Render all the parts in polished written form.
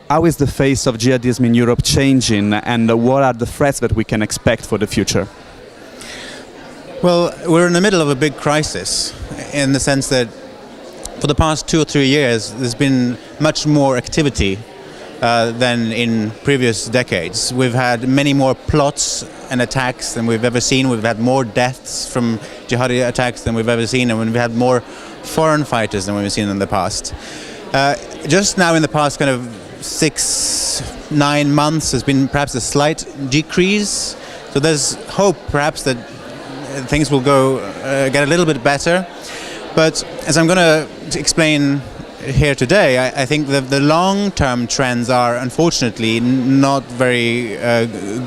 how is the face of jihadism in Europe changing, and what are the threats that we can expect for the future? Well, we're in the middle of a big crisis in the sense that for the past 2 or 3 years there's been much more activity than in previous decades. We've had many more plots and attacks than we've ever seen. We've had more deaths from jihadi attacks than we've ever seen, and we've had more foreign fighters than we've seen in the past. Just now in the past kind of 6-9 months there's been perhaps a slight decrease. So there's hope perhaps that things will get a little bit better. But as I'm going to explain here today, I think that the long-term trends are unfortunately not very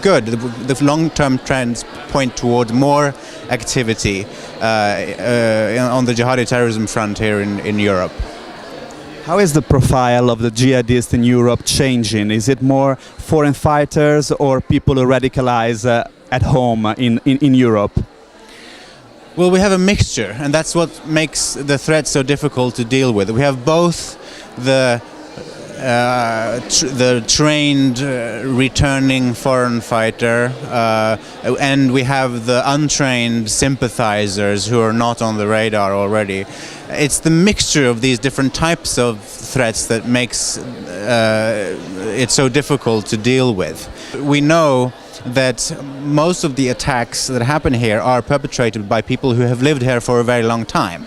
good. The long-term trends point toward more activity on the jihadi terrorism front here in Europe. How is the profile of the jihadists in Europe changing? Is it more foreign fighters or people who radicalize at home in Europe? Well, we have a mixture, and that's what makes the threat so difficult to deal with. We have both the trained returning foreign fighter and we have the untrained sympathizers who are not on the radar already. It's the mixture of these different types of threats that makes it so difficult to deal with. We know that most of the attacks that happen here are perpetrated by people who have lived here for a very long time.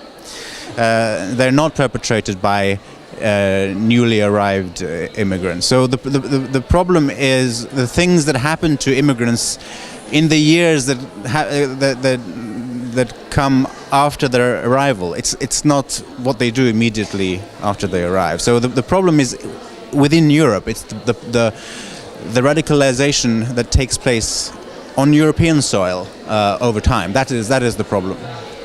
They're not perpetrated by newly arrived immigrants. So the problem is the things that happen to immigrants in the years that come after their arrival. It's not what they do immediately after they arrive. So the problem is within Europe. It's the radicalization that takes place on European soil over time. That is the problem.